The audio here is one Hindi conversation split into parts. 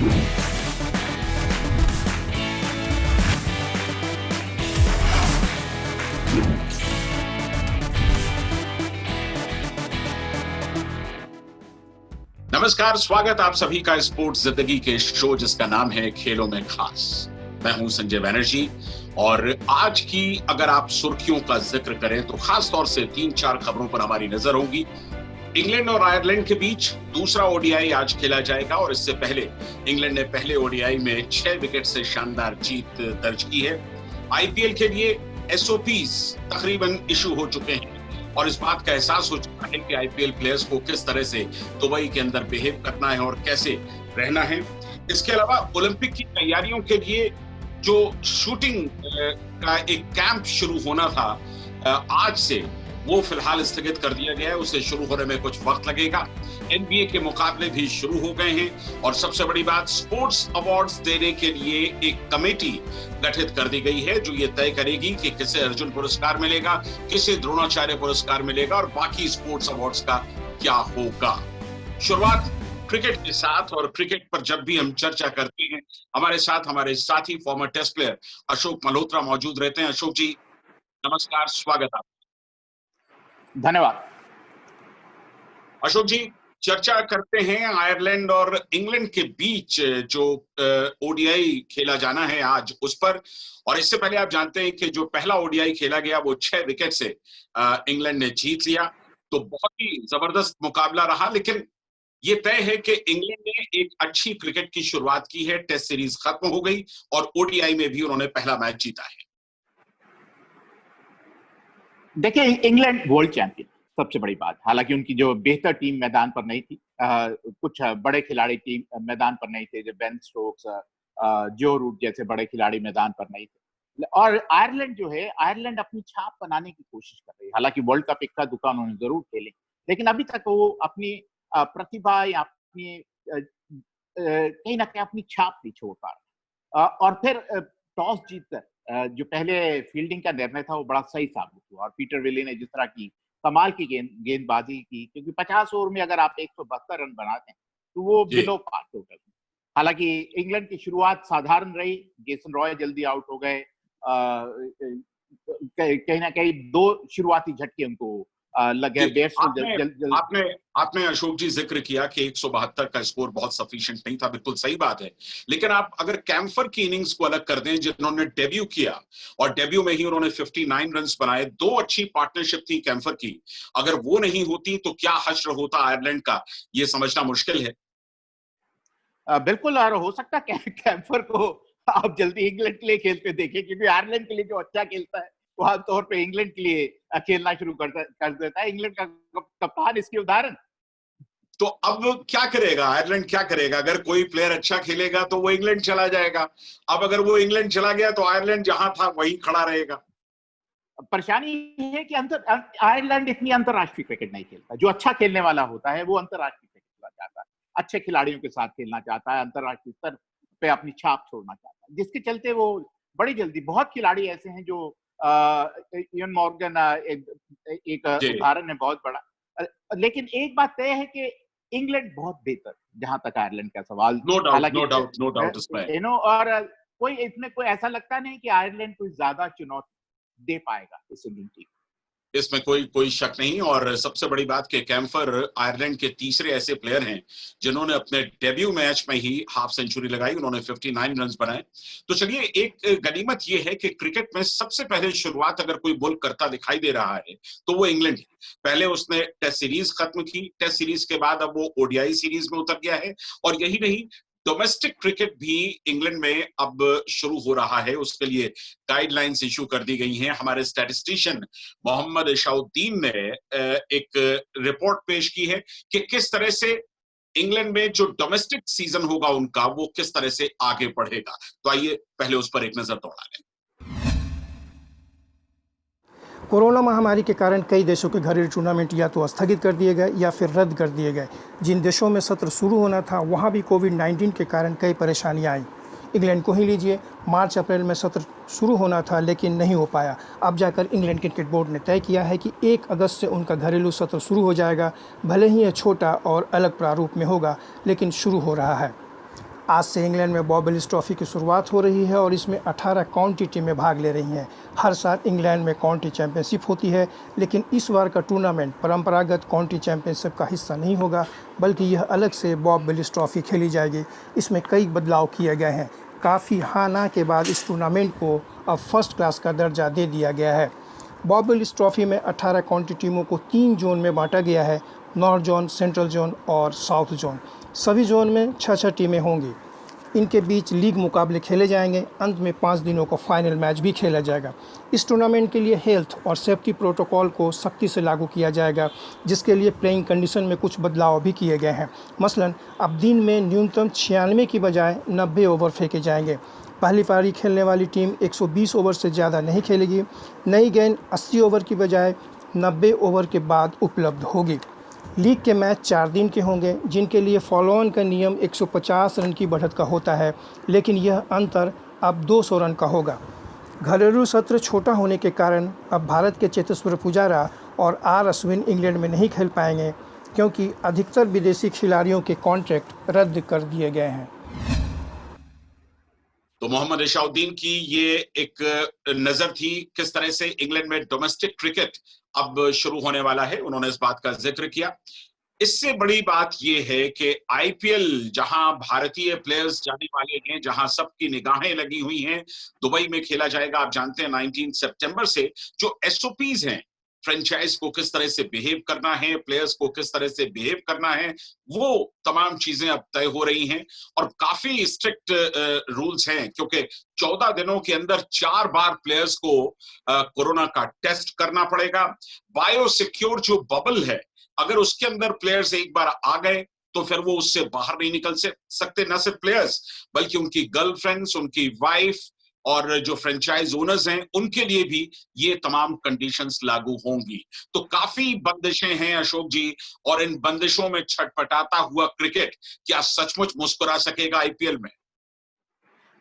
नमस्कार, स्वागत आप सभी का स्पोर्ट्स जिंदगी के शो जिसका नाम है खेलों में खास। मैं हूं संजय बैनर्जी और आज की अगर आप सुर्खियों का जिक्र करें तो खास तौर से 3-4 खबरों पर हमारी नजर होगी। इंग्लैंड और आयरलैंड के बीच दूसरा ओडीआई आज खेला जाएगा और इससे पहले इंग्लैंड ने पहले ओडीआई में 6 विकेट से शानदार जीत दर्ज की है। आईपीएल के लिए एसओपीज तकरीबन इशू हो चुके हैं और इस बात का एहसास हो चुका है कि आईपीएल प्लेयर्स को किस तरह से दुबई के अंदर बिहेव करना है और कैसे रहना है। इसके अलावा ओलंपिक की तैयारियों के लिए जो शूटिंग का एक कैंप शुरू होना था आज से वो फिलहाल स्थगित कर दिया गया है। उसे शुरू होने में कुछ वक्त लगेगा। एनबीए के मुकाबले भी शुरू हो गए हैं और सबसे बड़ी बात, स्पोर्ट्स अवार्ड्स देने के लिए एक कमेटी गठित कर दी गई है जो ये तय करेगी कि किसे अर्जुन पुरस्कार मिलेगा, किसे द्रोणाचार्य पुरस्कार मिलेगा और बाकी स्पोर्ट्स अवार्ड्स का क्या होगा। शुरुआत क्रिकेट के साथ, और क्रिकेट पर जब भी हम चर्चा करते हैं हमारे साथ हमारे साथी former test player Ashok Malhotra मौजूद रहते हैं। अशोक जी नमस्कार, स्वागत आप। धन्यवाद। अशोक जी, चर्चा करते हैं आयरलैंड और इंग्लैंड के बीच जो ओडीआई खेला जाना है आज उस पर। और इससे पहले आप जानते हैं कि जो पहला ओडीआई खेला गया वो 6 विकेट से इंग्लैंड ने जीत लिया, तो बहुत ही जबरदस्त मुकाबला रहा। लेकिन ये तय है कि इंग्लैंड ने एक अच्छी क्रिकेट की शुरुआत की है, टेस्ट सीरीज खत्म हो गई और ओडीआई में भी उन्होंने पहला मैच जीता है। देखिए, इंग्लैंड वर्ल्ड चैंपियन, सबसे बड़ी बात। हालांकि उनकी जो बेहतर टीम मैदान पर नहीं थी, कुछ बड़े खिलाड़ी टीम मैदान पर नहीं थे, जो बेन स्टोक्स, जो रूट जैसे बड़े खिलाड़ी मैदान पर नहीं थे। और आयरलैंड जो है, आयरलैंड अपनी छाप बनाने की कोशिश कर रही है। हालांकि वर्ल्ड कप इक्का दुक्का उन्होंने जरूर खेले, लेकिन अभी तक वो अपनी प्रतिभा या अपनी कहीं ना कहीं अपनी छाप नहीं छोड़ पा रहे। और फिर टॉस जीतकर जो पहले फील्डिंग का निर्णय था वो बड़ा सही साबित हुआ और पीटर विली ने जिस तरह की कमाल की गेंदबाजी की, क्योंकि 50 ओवर में अगर आप 172 रन बनाते हैं तो वो बिलो पार टोटल। हालांकि इंग्लैंड की शुरुआत साधारण रही, जेसन रॉय जल्दी आउट हो गए, कहीं ना कहीं 2 शुरुआती झटके उनको लगे। आपने अशोक जी जिक्र किया कि 172 का स्कोर बहुत सफिशिएंट नहीं था, बिल्कुल सही बात है। लेकिन आप अगर कैम्फर की इनिंग्स को अलग कर दें जिन्होंने डेब्यू किया और डेब्यू में ही उन्होंने 59 रन्स बनाए, 2 अच्छी पार्टनरशिप थी कैम्फर की, अगर वो नहीं होती तो क्या हश्र होता आयरलैंड का, ये समझना मुश्किल है। बिल्कुल, और हो सकता है कैम्फर को आप जल्दी इंग्लैंड के लिए खेलते देखें, क्योंकि आयरलैंड के लिए जो अच्छा खेलता है वो आमतौर पे इंग्लैंड के लिए खेलना शुरू कर देता है। इंग्लैंड का कप्तान इसके उदाहरण। तो अब क्या करेगा आयरलैंड, क्या करेगा? अगर कोई प्लेयर अच्छा खेलेगा तो वो इंग्लैंड चला जाएगा। अब अगर वो इंग्लैंड चला गया तो आयरलैंड जहां था वहीं खड़ा रहेगा। परेशानी है कि आयरलैंड इतनी अंतरराष्ट्रीय क्रिकेट नहीं खेलता। जो अच्छा खेलने वाला होता है वो अंतरराष्ट्रीय क्रिकेट खेलना चाहता है, अच्छे खिलाड़ियों के साथ खेलना चाहता है, अंतरराष्ट्रीय स्तर पे अपनी छाप छोड़ना चाहता है, जिसके चलते वो बड़ी जल्दी, बहुत खिलाड़ी ऐसे हैं जो इयन मॉर्गन एक उदाहरण है बहुत बड़ा। लेकिन एक बात तय है कि इंग्लैंड बहुत बेहतर, जहां तक आयरलैंड का सवाल। नो डाउट इसमें। और कोई इसमें कोई ऐसा लगता नहीं कि आयरलैंड कोई ज्यादा चुनौती दे पाएगा इस इंग्लैंड टीम। इसमें कोई शक नहीं। और सबसे बड़ी बात कि कैम्फर आयरलैंड के तीसरे ऐसे प्लेयर हैं जिन्होंने अपने डेब्यू मैच में ही हाफ सेंचुरी लगाई, उन्होंने 59 रन बनाए। तो चलिए, एक गनीमत यह है कि क्रिकेट में सबसे पहले शुरुआत अगर कोई मुल्क करता दिखाई दे रहा है तो वो इंग्लैंड है। पहले उसने टेस्ट सीरीज खत्म की, टेस्ट सीरीज के बाद अब वो ओडीआई सीरीज में उतर गया है। और यही नहीं, डोमेस्टिक क्रिकेट भी इंग्लैंड में अब शुरू हो रहा है, उसके लिए गाइडलाइंस इशू कर दी गई हैं। हमारे स्टैटिस्टिशियन मोहम्मद इशाउद्दीन ने एक रिपोर्ट पेश की है कि किस तरह से इंग्लैंड में जो डोमेस्टिक सीजन होगा उनका, वो किस तरह से आगे बढ़ेगा। तो आइए पहले उस पर एक नजर दौड़ा लें। कोरोना महामारी के कारण कई देशों के घरेलू टूर्नामेंट या तो स्थगित कर दिए गए या फिर रद्द कर दिए गए। जिन देशों में सत्र शुरू होना था वहां भी कोविड-19 के कारण कई परेशानियां आईं। इंग्लैंड को ही लीजिए, मार्च अप्रैल में सत्र शुरू होना था लेकिन नहीं हो पाया। अब जाकर इंग्लैंड क्रिकेट बोर्ड ने तय किया है कि 1 अगस्त से उनका घरेलू सत्र शुरू हो जाएगा। भले ही यह छोटा और अलग प्रारूप में होगा, लेकिन शुरू हो रहा है। आज से इंग्लैंड में बॉब विलिस ट्रॉफी की शुरुआत हो रही है और इसमें 18 काउंटी टीमें भाग ले रही हैं। हर साल इंग्लैंड में काउंटी चैंपियनशिप होती है, लेकिन इस बार का टूर्नामेंट परंपरागत काउंटी चैंपियनशिप का हिस्सा नहीं होगा, बल्कि यह अलग से बॉब विलिस ट्रॉफी खेली जाएगी। इसमें कई बदलाव किए गए हैं। काफ़ी हाँ ना के बाद इस टूर्नामेंट को अब फर्स्ट क्लास का दर्जा दे दिया गया है। बॉब विलिस ट्रॉफी में 18 काउंटी टीमों को 3 जोन में बांटा गया है, नॉर्थ जोन, सेंट्रल जोन और साउथ जोन। सभी जोन में 6-6 टीमें होंगी। इनके बीच लीग मुकाबले खेले जाएंगे। अंत में 5 दिनों का फाइनल मैच भी खेला जाएगा। इस टूर्नामेंट के लिए हेल्थ और सेफ्टी प्रोटोकॉल को सख्ती से लागू किया जाएगा, जिसके लिए प्लेइंग कंडीशन में कुछ बदलाव भी किए गए हैं। मसलन अब दिन में न्यूनतम 96 की बजाय 90 ओवर फेंके जाएंगे। पहली पारी खेलने वाली टीम 120 ओवर से ज़्यादा नहीं खेलेगी। नई गेंद 80 ओवर की बजाय 90 ओवर के बाद उपलब्ध होगी। लीग के मैच 4 दिन के होंगे, जिनके लिए फॉलो ऑन का नियम 150 रन की बढ़त का होता है, लेकिन यह अंतर अब 200 रन का होगा। घरेलू सत्र छोटा होने के कारण अब भारत के चेतेश्वर पुजारा और आर अश्विन इंग्लैंड में नहीं खेल पाएंगे, क्योंकि अधिकतर विदेशी खिलाड़ियों के कॉन्ट्रैक्ट रद्द कर दिए गए हैं। तो मोहम्मद इशाउद्दीन की ये एक नजर थी किस तरह से इंग्लैंड में डोमेस्टिक क्रिकेट अब शुरू होने वाला है। उन्होंने इस बात का जिक्र किया। इससे बड़ी बात यह है कि आईपीएल जहां भारतीय प्लेयर्स जाने वाले हैं, जहां सबकी निगाहें लगी हुई हैं, दुबई में खेला जाएगा। आप जानते हैं 19 सितंबर से जो एसओपीज हैं, फ्रेंचाइज को किस तरह से बिहेव करना है, प्लेयर्स को किस तरह से बिहेव करना है, वो तमाम चीजें अब तय हो रही हैं और काफी स्ट्रिक्ट रूल्स हैं, क्योंकि 14 दिनों के अंदर 4 बार प्लेयर्स को कोरोना का टेस्ट करना पड़ेगा। बायो सिक्योर जो बबल है, अगर उसके अंदर प्लेयर्स एक बार आ गए तो फिर वो उससे बाहर नहीं निकल सकते। न सिर्फ प्लेयर्स बल्कि उनकी गर्लफ्रेंड्स, उनकी वाइफ और जो फ्रेंचाइज ओनर्स हैं, उनके लिए भी ये तमाम कंडीशंस लागू होंगी। तो काफी बंदिशें हैं अशोक जी, और इन बंदिशों में छटपटाता हुआ क्रिकेट क्या सचमुच मुस्कुरा सकेगा आईपीएल में?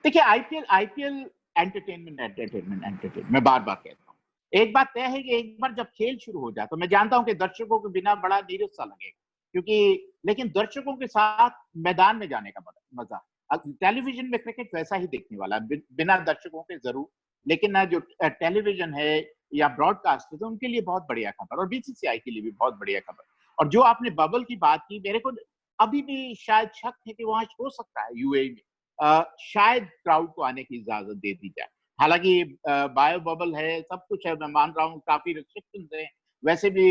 देखिए, आईपीएल आईपीएल एंटरटेनमेंट मैं बार बार कहता हूँ। एक बात तय है कि एक बार जब खेल शुरू हो जाए, तो मैं जानता हूं कि दर्शकों के बिना बड़ा नीरस सा लगेगा, क्योंकि लेकिन दर्शकों के साथ मैदान में जाने का मजा, टेलीविजन में क्रिकेट वैसा ही देखने वाला है, बिना दर्शकों के जरूर, लेकिन जो टेलीविजन है या ब्रॉडकास्ट है, उनके लिए बहुत बढ़िया खबर, और बीसीसीआई के लिए भी बहुत बढ़िया खबर। और जो आपने बबल की बात की, मेरे को अभी भी शायद शक है कि वहां हो सकता है यूएई में शायद क्राउड को आने की इजाजत दे दी जाए। हालांकि बायो बबल है, सब कुछ है, मैं मान रहा हूँ काफी रिस्ट्रिक्शंस हैं। वैसे भी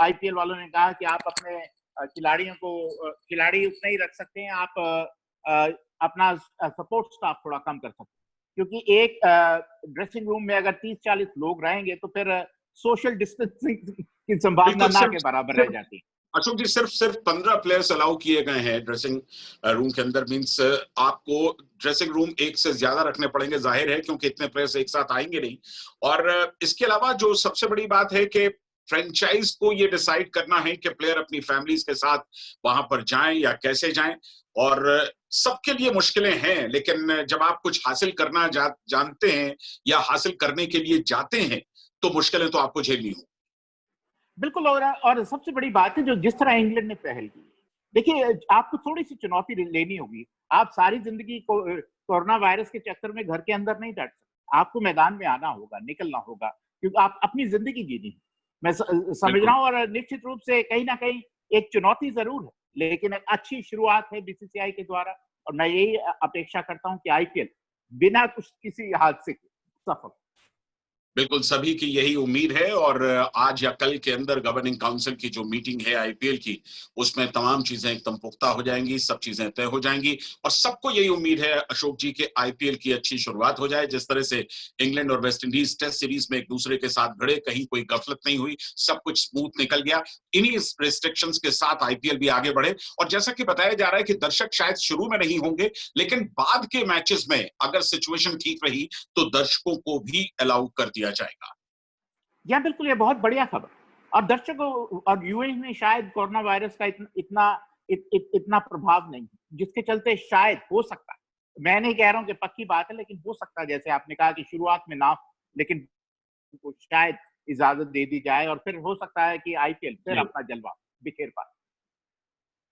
आईपीएल वालों ने कहा कि आप अपने खिलाड़ियों को खिलाड़ी उतना ही रख सकते हैं, आप अपना सपोर्ट स्टाफ थोड़ा कम कर सकते हैं, क्योंकि एक ड्रेसिंग रूम में अगर 30-40 लोग रहेंगे तो फिर सोशल डिस्टेंसिंग की संभावना ना के बराबर रह जाती है। अशोक जी, सिर्फ 15 प्लेयर्स अलाउ किए गए हैं ड्रेसिंग रूम के अंदर। मींस आपको ड्रेसिंग रूम एक से ज्यादा रखने पड़ेंगे, जाहिर है, क्योंकि इतने प्लेयर्स एक साथ आएंगे नहीं। और इसके अलावा जो सबसे बड़ी बात है कि फ्रेंचाइज को ये डिसाइड करना है कि प्लेयर अपनी फैमिलीज के साथ वहां पर जाएं या कैसे जाएं। और सबके लिए मुश्किलें हैं, लेकिन जब आप कुछ हासिल करना जानते हैं या हासिल करने के लिए जाते हैं, तो मुश्किलें तो आपको झेलनी हो। बिल्कुल। और सबसे बड़ी बात है जो जिस तरह इंग्लैंड ने पहल की, देखिए आपको थोड़ी सी चुनौती लेनी होगी। आप सारी जिंदगी को कोरोना वायरस के चक्कर में घर के अंदर नहीं डट सकते, आपको मैदान में आना होगा, निकलना होगा, क्योंकि आप अपनी जिंदगी जीनी है। मैं समझ रहा हूँ, और निश्चित रूप से कहीं ना कहीं एक चुनौती जरूर है, लेकिन एक अच्छी शुरुआत है बीसीसीआई के द्वारा, और मैं यही अपेक्षा करता हूँ कि आईपीएल बिना कुछ किसी हादसे के सफल। बिल्कुल, सभी की यही उम्मीद है। और आज या कल के अंदर गवर्निंग काउंसिल की जो मीटिंग है आईपीएल की, उसमें तमाम चीजें एकदम पुख्ता हो जाएंगी, सब चीजें तय हो जाएंगी। और सबको यही उम्मीद है अशोक जी कि आईपीएल की अच्छी शुरुआत हो जाए। जिस तरह से इंग्लैंड और वेस्ट इंडीज टेस्ट सीरीज में एक दूसरे के साथ भिड़े, कहीं कोई गफलत नहीं हुई, सब कुछ स्मूथ निकल गया। इन्हीं रिस्ट्रिक्शंस के साथ आईपीएल भी आगे बढ़े। और जैसा कि बताया जा रहा है कि दर्शक शायद शुरू में नहीं होंगे, लेकिन बाद के मैचेस में अगर सिचुएशन ठीक रही तो दर्शकों को भी अलाउ कर दिया जाएगा। या बिल्कुल, ये बहुत बढ़िया खबर। और दर्शकों और यूएई में शायद कोरोना वायरस का इतना प्रभाव नहीं, जिसके चलते शायद हो सकता है, मैं नहीं कह रहा हूं कि पक्की बात है, लेकिन हो सकता है जैसे आपने कहा कि शुरुआत में ना, लेकिन शायद इजाजत दे दी जाए, और फिर हो सकता है कि आईपीएल फिर अपना जलवा बिखेर पाए।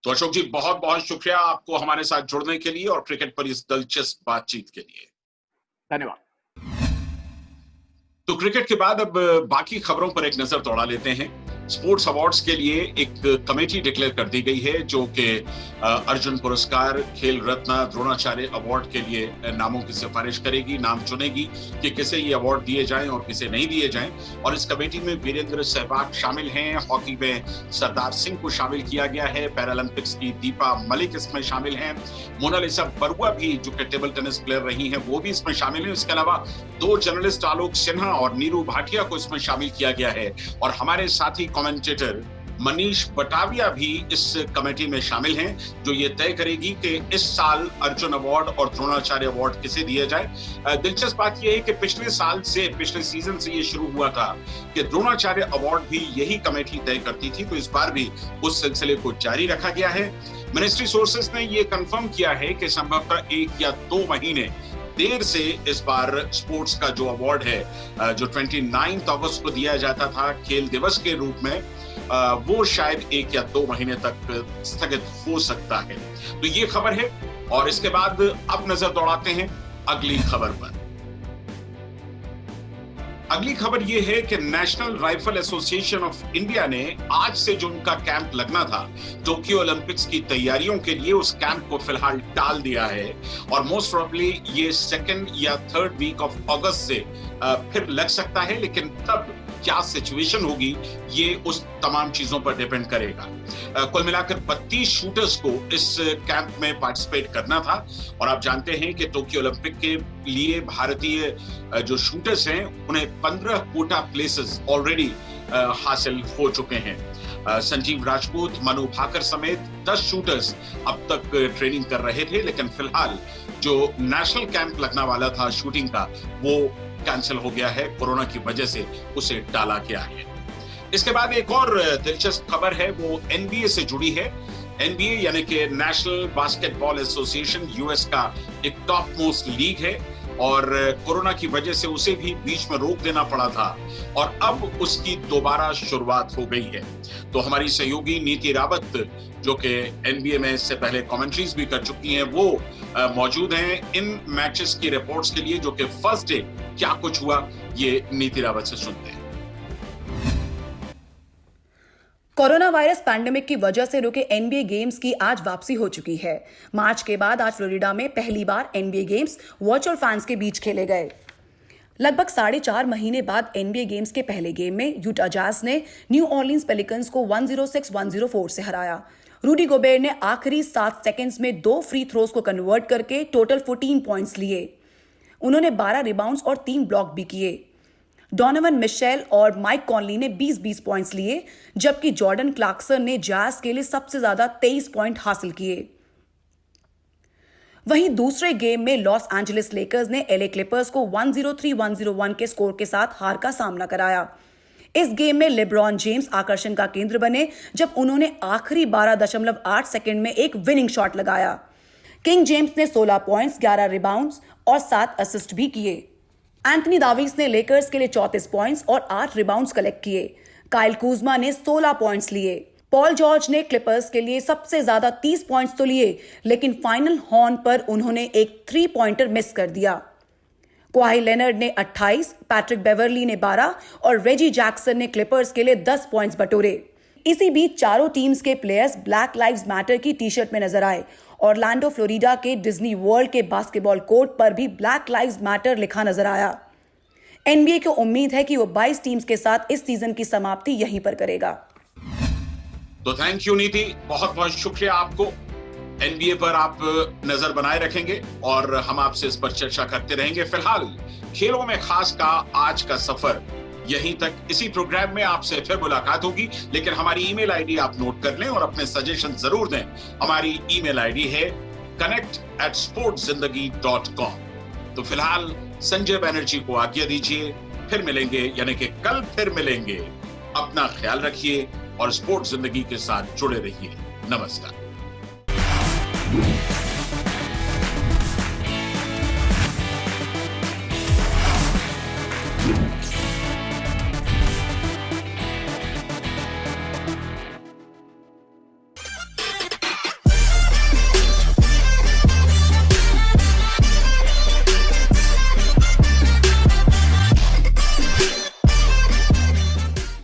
तो अशोक जी, बहुत बहुत शुक्रिया आपको हमारे साथ जुड़ने के लिए और क्रिकेट पर इस दिलचस्प बातचीत के लिए। धन्यवाद। तो क्रिकेट के बाद अब बाकी खबरों पर एक नजर दौड़ा लेते हैं। स्पोर्ट्स अवार्ड्स के लिए एक कमेटी डिक्लेयर कर दी गई है जो कि अर्जुन पुरस्कार, खेल रत्न, द्रोणाचार्य अवार्ड के लिए नामों की सिफारिश करेगी, नाम चुनेगी कि किसे ये अवार्ड दिए जाएं और किसे नहीं दिए जाएं। और इस कमेटी में वीरेंद्र सहवाग शामिल हैं, हॉकी में सरदार सिंह को शामिल किया गया है, पैरालंपिक्स की दीपा मलिक इसमें शामिल हैं, मोनालिसा बरुआ भी जो कि टेबल टेनिस प्लेयर रही हैं वो भी इसमें शामिल हैं। इसके अलावा 2 जर्नलिस्ट आलोक सिन्हा और नीरू भाटिया को इसमें शामिल किया गया है और हमारे साथी कमेंटेटर मनीष बटाविया भी इस कमेटी में शामिल हैं जो ये तय करेगी कि इस साल अर्जुन अवार्ड और द्रोणाचार्य अवार्ड किसे दिया जाए। दिलचस्प बात यह है कि पिछले सीजन से ये शुरू हुआ था कि द्रोणाचार्य अवार्ड भी यही कमेटी तय करती थी, तो इस बार भी उस सिलसिले को जारी रखा गया है। मिनिस्ट्री सोर्सेस ने ये कंफर्म किया है कि संभवतः 1 या 2 महीने देर से इस बार स्पोर्ट्स का जो अवार्ड है जो 29 अगस्त को दिया जाता था खेल दिवस के रूप में, वो शायद 1 या 2 महीने तक स्थगित हो सकता है। तो ये खबर है और इसके बाद अब नजर दौड़ाते हैं अगली खबर पर। अगली खबर यह है कि national rifle association of India ने आज से जो उनका कैंप लगना था टोक्यो ओलंपिक्स की तैयारियों के लिए, उस कैंप को फिलहाल टाल दिया है और मोस्ट प्रोबेबली ये 2nd या 3rd वीक ऑफ अगस्त से फिर लग सकता है, लेकिन तब क्या सिचुएशन होगी ये उस तमाम चीजों पर डिपेंड करेगा। कुल मिलाकर 32 शूटर्स को इस कैंप में पार्टिसिपेट करना था और आप जानते हैं कि टोक्यो ओलंपिक के लिए भारतीय जो शूटर्स हैं उन्हें 15 कोटा प्लेसेस ऑलरेडी हासिल हो चुके हैं। संजीव राजपूत, मनु भाकर समेत 10 शूटर्स अब तक ट्रेनिंग कर रहे थे, लेकिन फिलहाल जो नेशनल कैंप लगने वाला था शूटिंग का वो कैंसिल हो गया है, कोरोना की वजह से उसे टाला गया है। इसके बाद एक और दिलचस्प खबर है, वो एनबीए से जुड़ी है। एनबीए यानी कि नेशनल बास्केटबॉल एसोसिएशन यूएस का एक टॉप मोस्ट लीग है और कोरोना की वजह से उसे भी बीच में रोक देना पड़ा था और अब उसकी दोबारा शुरुआत हो गई है। तो हमारी सहयोगी नीति रावत जो कि एनबीए में इससे पहले कमेंट्रीज भी कर चुकी हैं, वो मौजूद हैं इन मैचेस की रिपोर्ट्स के लिए, जो कि फर्स्ट डे क्या कुछ हुआ ये नीति रावत से सुनते हैं। कोरोना वायरस पैंडेमिक की वजह से रुके एनबीए गेम्स की आज वापसी हो चुकी है। मार्च के बाद आज फ्लोरिडा में पहली बार एनबीए गेम्स वर्चुअल फैंस के बीच खेले गए। लगभग 4.5 महीने बाद एनबीए गेम्स के पहले गेम में यूटा जैज ने न्यू ऑर्लिन्स पेलिकन्स को 106-104 से हराया। रूडी गोबेर ने आखिरी 7 सेकंड्स में 2 फ्री थ्रोज को कन्वर्ट करके टोटल 14 पॉइंट्स लिए। उन्होंने 12 रिबाउंड्स और 3 ब्लॉक भी किए। डोनोवन मिशेल और माइक कॉनली ने 20-20 पॉइंट्स लिए, जबकि जॉर्डन क्लार्कसन ने जैज के लिए सबसे ज्यादा 23 पॉइंट हासिल किए। वहीं दूसरे गेम में लॉस एंजलिस लेकर्स ने एलए क्लिपर्स को 103-101 के स्कोर के साथ हार का सामना कराया। इस गेम में लेब्रॉन जेम्स आकर्षण का केंद्र बने जब उन्होंने आखिरी 12.8 सेकंड में एक विनिंग शॉट लगाया। किंग जेम्स ने 16 पॉइंट्स, 11 रिबाउंड्स और 7 असिस्ट भी किए। एंथनी दाविस ने लेकर्स के लिए 34 पॉइंट्स और 8 रिबाउंड्स कलेक्ट किए। काइल कूजमा ने 16 पॉइंट्स लिए। पॉल जॉर्ज ने क्लिपर्स के लिए सबसे ज्यादा 30 पॉइंट्स तो लिए, लेकिन फाइनल हॉर्न पर उन्होंने एक 3 पॉइंटर मिस कर दिया। क्वाही लेनर्ड ने 28, पैट्रिक बेवरली ने 12 और रेजी जैक्सन ने क्लिपर्स के लिए 10 पॉइंट्स बटोरे। इसी बीच चारों टीम्स के प्लेयर्स ब्लैक लाइव्स मैटर की टी-शर्ट में नजर आए। ऑरलैंडो फ्लोरिडा के डिज्नी वर्ल्ड के बास्केटबॉल कोर्ट पर भी ब्लैक लाइव्स मैटर लिखा नजर आया। एनबीए को उम्मीद है कि वो 22 टीम्स के साथ इस सीजन की समाप्ति यहीं पर करेगा। तो थैंक यू नीति, बहुत बहुत शुक्रिया आपको। एनबीए पर आप नजर बनाए रखेंगे और हम आपसे इस पर चर्चा करते रहेंगे। फिलहाल खेलों में खास का आज का सफर यहीं तक। इसी प्रोग्राम में आपसे फिर मुलाकात होगी, लेकिन हमारी ईमेल आईडी आप नोट कर लें और अपने सजेशन जरूर दें। हमारी ईमेल आईडी है connect@sportszindagi.com। तो फिलहाल संजय बैनर्जी को आज्ञा दीजिए, फिर मिलेंगे, यानी कि कल फिर मिलेंगे। अपना ख्याल रखिए और स्पोर्ट्स जिंदगी के साथ जुड़े रहिए। नमस्कार।